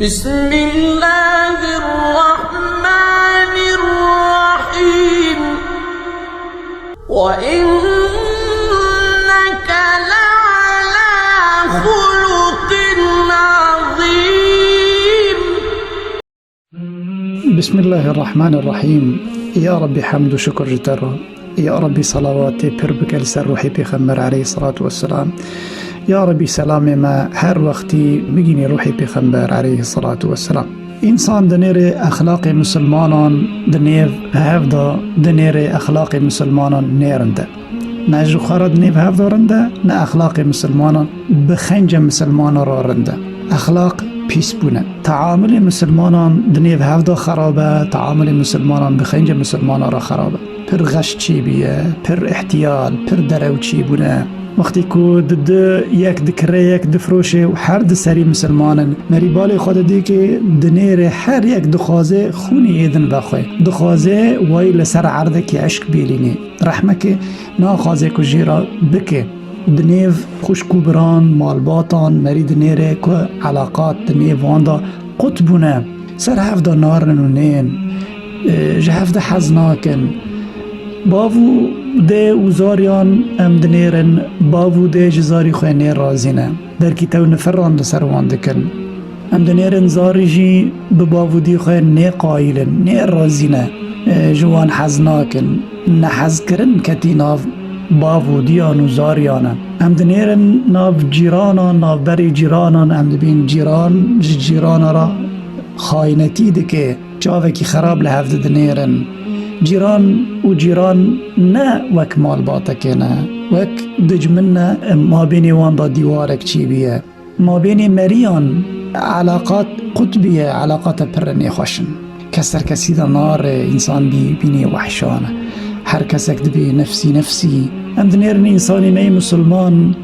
بسم الله الرحمن الرحيم وإنك لعلى خلق عظيم. بسم الله الرحمن الرحیم. یا ربی حمد و شکر جتر، یا ربی صلوات پر بکل سر روحی پیغمبر علیه الصلاة والسلام. یا ربی سلام ما هر وقتی بگینی روحی پیغمبر علیه الصلاة والسلام. انسان دنیر اخلاق مسلمانان دنیو هفدا دنیر اخلاق مسلمانان نیرنده، نه جو خارد نیو هفدا رنده، نه اخلاق مسلمانان بخنج مسلمانان را رنده. اخلاق پیس بونه. تعامل مسلمانان دنیو هفدا خرابه، تعامل مسلمانان بخنج مسلمانان را خرابه. پر غش چی بیه، پر احتیال، پر درو چی بونه. وقتی که یک دکره یک دفروشه و هر دسری مسلمانن مریبال خود دی که دنیر هر یک دخوازه خونی ایدن بخواه، دخوازه وای لسر عرضه که عشق بیلینه، رحمه که ناخوازه که جیرا بکه دنیو خوشکو بران مالباتان مری دنیره که علاقات دنیو واندا قطبونه سر هفته نارن و نین جه هفته حزناکن باوو ده وزاریان ام دنیرن باوو ده جزاری خواه نیر رازینه در کی تو نفران لسر واندکن ام دنیرن زاری جی بباوو دی خواه نی قایلن نیر رازینه جوان حزناکن نحز کرن کتی ناف باوو دیان و زاریانه ام دنیرن ناف جیرانان ناف بری جیرانان ام دبین جیران را خاینتی ده که جاوه کی خراب لحفظ دنیرن جیران و جیران نه وک مال باته نه وک دجمن ما بین وان دا دیوارک چی بیه ما بین مریان علاقات قطبیه علاقات پرنی خوشن کسر کسی دا نار انسان بینی وحشانه هر کسک دبی نفسی ام دنیرن انسانی می مسلمان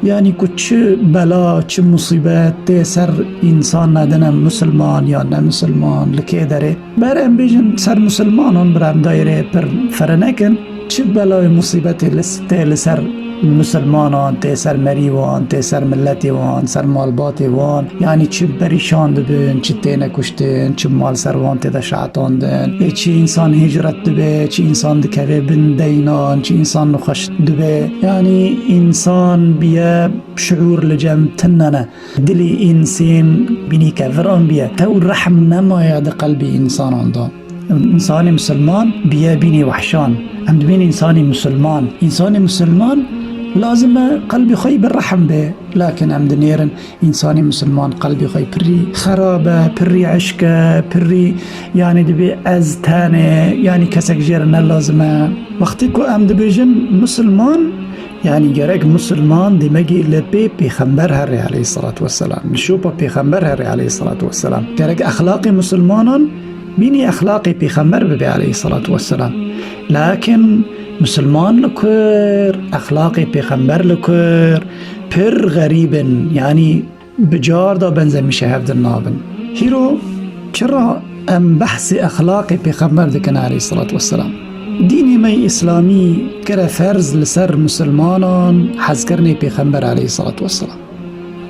یعنی که چه بلا چه مصیبت ده سر انسان ندنم مسلمان یا نه مسلمان لکه داره برم بیجن سر مسلمانان برم دایره پر فرنکن چه بلای مصیبت لسته لسر مسلمانان ته سر مریوان ته سر ملتی وان سر مالبات وان یعنی چه پریشان دبن چه ته نکشتن چه مال سر وان ته شعطاندن چه انسان هجرت دبه چه انسان دکوه بندینان چه انسان نخش دبه یعنی انسان بیا شعور لجم تننه دلی انسان بینی که وران بیا تو رحم نماید قلبی انسان دا انسان مسلمان بیا بینی وحشان هم دبین انسان مسلمان لازم قلبي خوي بالرحم به لكن هم دنيرن إنساني مسلمان قلبي خوي بري خرابة بري عشقة بري يعني دبي أزتانة يعني كسك جيرنا لازمة وقتكو هم دبيجن مسلمان يعني جرق مسلمان دمجي لبي بيخمبر هري عليه الصلاة والسلام نشوفه بيخمبر هري عليه الصلاة والسلام جرق أخلاقي مسلمان بيني أخلاقي بيخمبر ببي عليه الصلاة والسلام لكن مسلمان لكر اخلاقی پیغمبر لكر پر غریبن یعنی بجار دا بنزل میشه هفت نابن هیرو چرا ام بحث اخلاق پیغمبر دکن علیه الصلاة والسلام دینی می اسلامی کره فرض لسر مسلمانان حز کرنی پیغمبر علیه الصلاة والسلام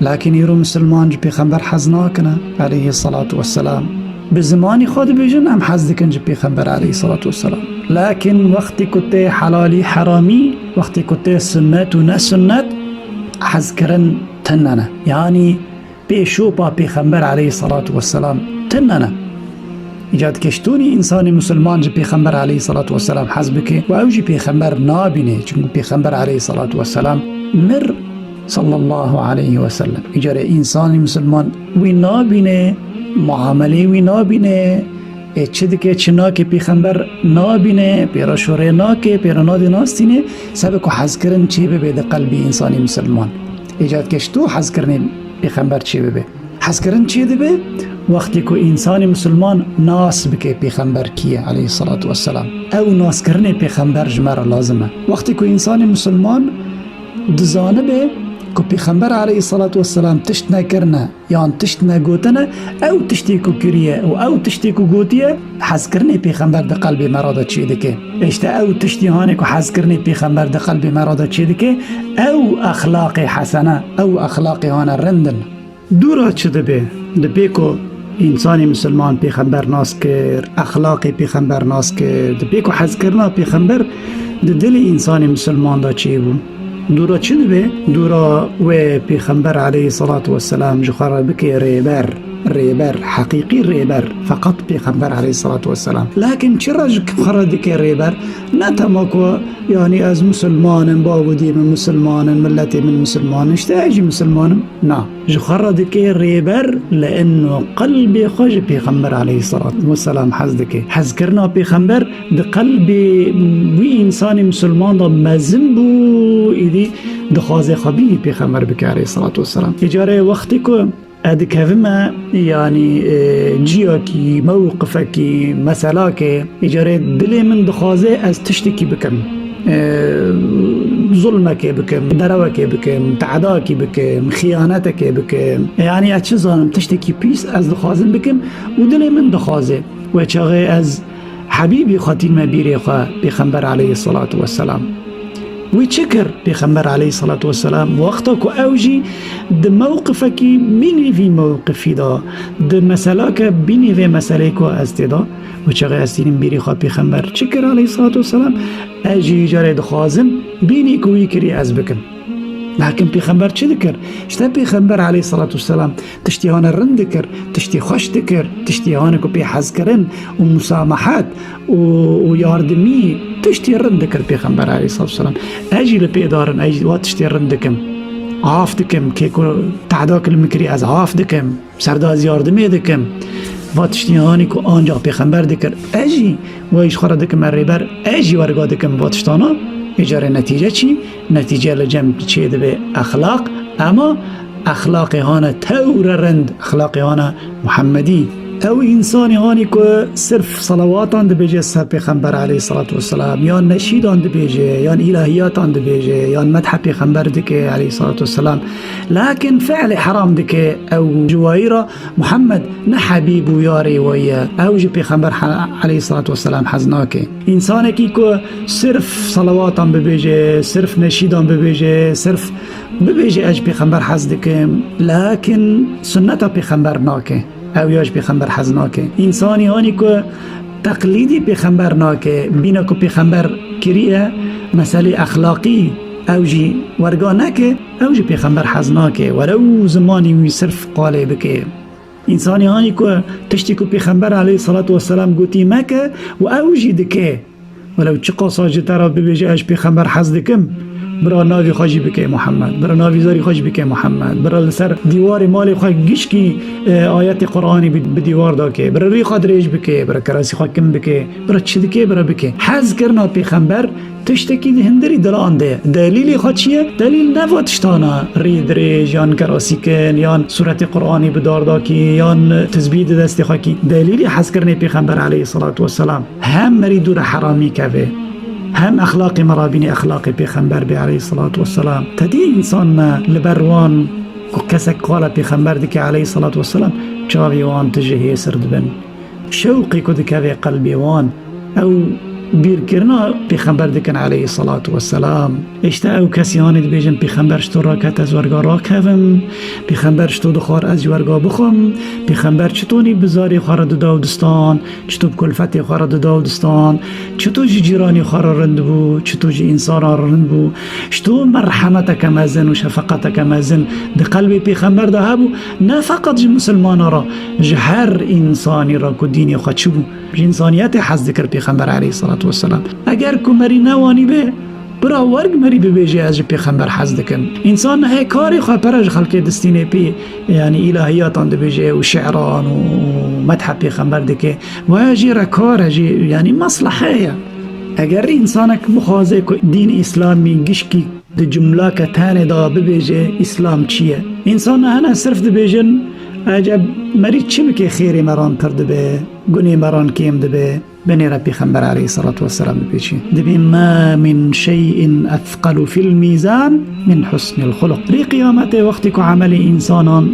لكن هیرو مسلمان جو پیغمبر حز ناکنه علیه الصلاة والسلام بزمانی خود بیجن ام حز دکن جو پیغمبر علیه الصلاة والسلام لكن وقتی کتے حلالی حرامی وقتی کتے سنت و نه سنت حز کرن تننه یعنی پیشو پا پیغمبر علیه الصلاة والسلام تننه ایجاد کشتونی انسان مسلمان جو پیغمبر علیه الصلاة والسلام حز بکه و اوجی پیغمبر نابینه چون پیغمبر علیه الصلاة والسلام مر صلی الله علیه وسلم ایجاد انسان مسلمان وی نابینه معامله وی نابینه چه دیگه چنا که پیغمبر نابینه پیرا شوره ناکه پیرا نادی ناستینه سبکو حز کرن چی ببه ده قلبی انسانی مسلمان ایجاد کش تو حز کرن پیغمبر چی ببه حز کرن چی ده به وقتی که انسانی مسلمان ناس بکه پیغمبر کیه علیه الصلاة والسلام او ناس کرن پیغمبر جمعه لازمه وقتی که انسانی مسلمان دزانه به که پیغمبر علیه الصلاة والسلام تشت نکرنه یا تشت نگوتنه او تشتی که کریه او تشتی که گوتیه حز کرنه پیغمبر ده قلب مراده چی دکه اشته او تشتی هانه که حز کرنه پیغمبر ده قلب مراده چی دکه او اخلاق حسنه او اخلاق هانه رندن دورا چه ده به دبیکو انسان مسلمان پیغمبر ناس کرد، اخلاق پیغمبر ناس کرد، دبیکو حز کرنا پیغمبر دل انسان مسلمان دا چی بود؟ دورا چی دبه؟ دورا و پیغمبر علیه الصلاة والسلام جخارا بکی ریبر حقیقی ریبر فقط پیغمبر علیه الصلاة والسلام. لكن چرا جخارا دکی ریبر؟ نتماکو يعني از مسلمان باودی من مسلمان ملتي من مسلمان اشتاجي مسلمان نا جخرة دكي ريبر لأنه قلبي خوش بيغمبر عليه الصلاة والسلام حز دكي حز كرنا بيغمبر دقلبي وي إنسان مسلمان دا مزنبو إذي دخوازي خبيه بيغمبر بكي عليه الصلاة والسلام. إجارة وقتكو ادكافما يعني جياكي موقفكي مسالاكي إجارة دلي من دخوازي از تشتكي بكم ظلمك بكم دروك بكم تعداك بكم خيانتك بكم يعني اتشزانم تشتكي بيس از دخوازم بكم ودلي من دخوازي وچاغي از حبيبي خاتم مبيري خوا بيغمبر عليه الصلاة والسلام ويشكر بيغمبر عليه الصلاة والسلام وقتك أوجي د موقفك بيني في موقفي دا د مسلاك بيني في مسالك أستدا وشغي أستين بيري خوا بيغمبر شكر عليه الصلاة والسلام أجي جاري دخازم بيني كوي كري أزبكم. لكن بيغمبر چه دكر؟ شتا بيغمبر عليه الصلاة والسلام تشتيهان الرن دكر تشتي خوش دكر تشتيهانكو بيحز كرن ومسامحات وياردمي تشتي الرن دكر بيغمبر عليه الصلاة والسلام اجي لبيدارن اجي واتشتي الرن دكم عاف دكم كيكو تعداك المكري از عاف دكم سرداز ياردمي دكم واتشتيهانكو آنجا بيغمبر دكر اجي ويش خورا دكم الريبر اجي ورقا دكم واتشتانا اجاره نتیجه چی؟ نتیجه لجمع چه به اخلاق اما اخلاق هانا تور رند اخلاق هانا محمدی او انسانی هانی که صرف صلواتان ده بیجه سر پیغمبر علیه الصلاة والسلام یا نشیدان ده بیجه یا الهیاتان ده بیجه یا مدح پیغمبر ده که علیه الصلاة والسلام لكن فعل حرام ده که او جوائره محمد نه حبیب و یاری ویا او جو پیغمبر علیه الصلاة والسلام حزناکه انسانی که صرف صلواتان ببیجه صرف نشیدان ببیجه صرف ببیجه اج پیغمبر حز ده که لكن سنت پیغمبر ناکه او یاش پیغمبر حزناکه انسانی هانی که تقلیدی پیغمبر ناکه بینا که پیغمبر کریه مسئله اخلاقی او جی ورگا نکه او جی پیغمبر حزناکه ولو زمانی وی صرف قاله بکه انسانی هانی که تشتی که پیغمبر علیه الصلاة والسلام گوتی مکه و او جی دکه ولو چه قاساجه ترا ببیجه اش پیغمبر حز دکم برا ناوی خوشی بکه محمد برا ناوی زاری خوش بکه محمد برا لسر دیوار مال خواه گیش کی آیت قرآنی به دیوار دا که برا ری خود ریج بکه برا کراسی خواه کم بکه برا چی دکه برا بکه حز کرنا پیغمبر تشتکی هندری دلان ده دلیلی خواه چیه؟ دلیل نواتشتانا رید ریج یان کراسی کن یان صورت قرآنی بدار دا کی یان تزبید دستی خواه کی دلیلی حز کرنه پیغمبر علیه الصلاة والسلام هم مریدو را حرامی که هم اخلاق مرابين اخلاق پیغمبر به علیه الصلاة والسلام تدی انسان لبروان کسک قال پیغمبر دی که علیه الصلاة والسلام چاوی وان تجهی سرد بن شوقی کد که به قلبی وان او بیر کرنا پیغمبر دکن علیه الصلاة والسلام اشتا او کسی هاند بیجن پیغمبر شتو راکت از ورگا راکوم پیغمبر شتو دخار از ورگا بخم پیغمبر چطونی بزاری خارد داودستان چطور کلفت خارد داودستان چطور جیرانی خار رند بو چطور جی انسان رند بو شتو مرحمت کمازن و شفقت کمازن دی قلب پیغمبر ده هبو نه فقط جی مسلمان را جی هر انسانی را که دینی خود چو بو جی انسانیت حز ذکر پیغمبر علیه الصلاة والسلام اگر که مری نوانی به برا ورگ مری ببیجی از پیغمبر حز دکن انسان نه کاری خواه پرج خلق دستینه پی یعنی الهیاتان دبیجه و شعران و مدح پیغمبر دکه و اجی رکار اجی یعنی مصلحه اگر انسانک مخوازه که دین اسلامی گشکی ده جمله که تانه دا ببیجه اسلام چیه انسان نه صرف دبیجن عجب مری چی بکه خیری مران ترده به گنی مران کیم دبه بني ربي خنبر عليه الصلاة والسلام بيشي دبي ما من شيء أثقل في الميزان من حسن الخلق ري قيامته وقتك عمل إنسانا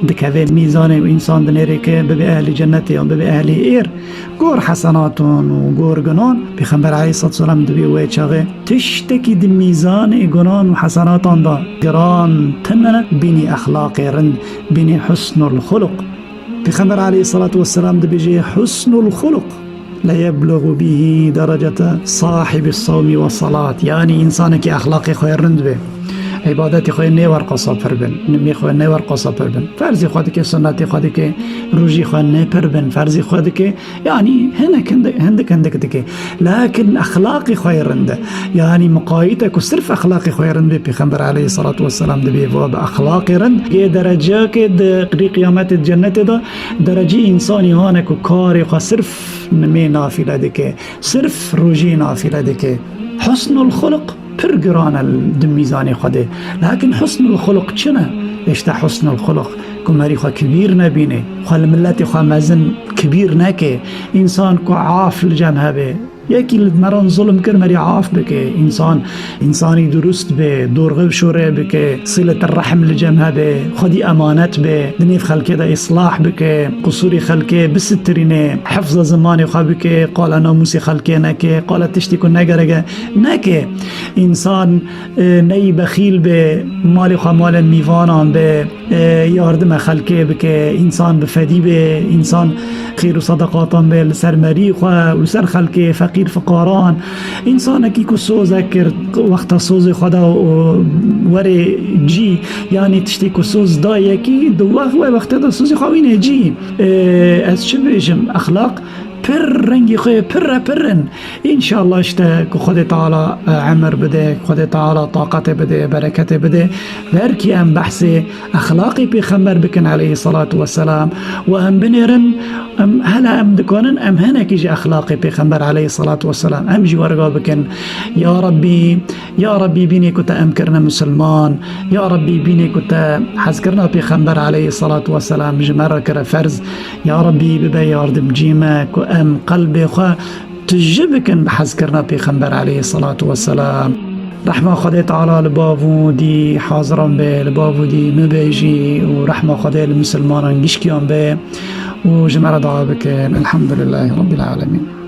دكذا ميزان وإنسان دنيرك ببي أهل جنتي وببي أهل إير قور حسناتون وقور جنون بخبر عليه الصلاة والسلام دبي ويتشاغي تشتكي دي ميزان جنون وحسناتون دا جران تمنا بني أخلاق رند بني حسن الخلق بخبر عليه الصلاة والسلام دبي حسن الخلق لا يبلغ به درجة صاحب الصوم والصلاة يعني إنسانك أخلاقي خير رند به عبادتی خواه نیور قصا پر بن نمی خواه نیور قصا پر بن فرضی خواهد که سنتی خواهد که روژی خواه نه پر بن فرضی خواهد که يعني هندك که لكن اخلاقی خواه رنده يعني مقایتك و صرف اخلاقی خواه رنده پیغمبر علیه الصلاة والسلام ده بیواب اخلاقی رند که درجه که در قیامت جنت ده درجه انسانی هانک و کاری خواه صرف نمی نافله ده که صرف روژی نافله ده که حسن الخلق پرگران الدمیزانی خوده لكن حسن الخلق چنه؟ اشتا حسن الخلق که مری خواه کبیر نبینه خواه الملت خواه مزن کبیر نکه انسان که عاف لجمعه به یکی مران ظلم کر مری عاف بکه انسانی درست به دورغه شوره بکه صلت الرحم لجمعه به خودی امانت به دنیف خلقه دا اصلاح بکه قصور خلقه بسترینه حفظ زمانی خواه بکه قال ناموس خلقه نکه قال تشتی کن نگرگه نکه انسان نی بخیل به مال خواه مال میوانان به یاردم خلقه بکه انسان بفدی به انسان خیر و صدقاتان به لسر مری خواه و لسر خلقه فقیر فقاران انسان کی کو سوزه کرد وقت سوز خدا و وره جی یعنی تشتی کو سوز دا یکی دو وقت دا سوز خوینه جی از چه بیشم اخلاق پر رنگی خوی پرن انشاءالله اشته که خود تعالی عمر بده خود تعالی طاقت بده برکت بده و هرکی ام بحث اخلاقی پیغمبر بکن علیه الصلاة والسلام و ام بنیرن ام هلا ام دکانن ام هنکی جی اخلاقی پیغمبر علیه الصلاة والسلام ام جی ورگا بکن یا ربی بینی کتا ام کرنا مسلمان یا ربی بینی کتا حز کرنا پیغمبر علیه الصلاة والسلام جمر کر فرز یا ربی ببا یاردم جیمه ام قلبي خواه تجبكن بحز کرنا پیغمبر علیه الصلاة والسلام رحمه خدا تعالی لبابو دی حاضران به لبابو دی مبیجی و رحمه خدا لمسلمانان گشکیان به و جمعه دعا بکن الحمد لله رب العالمين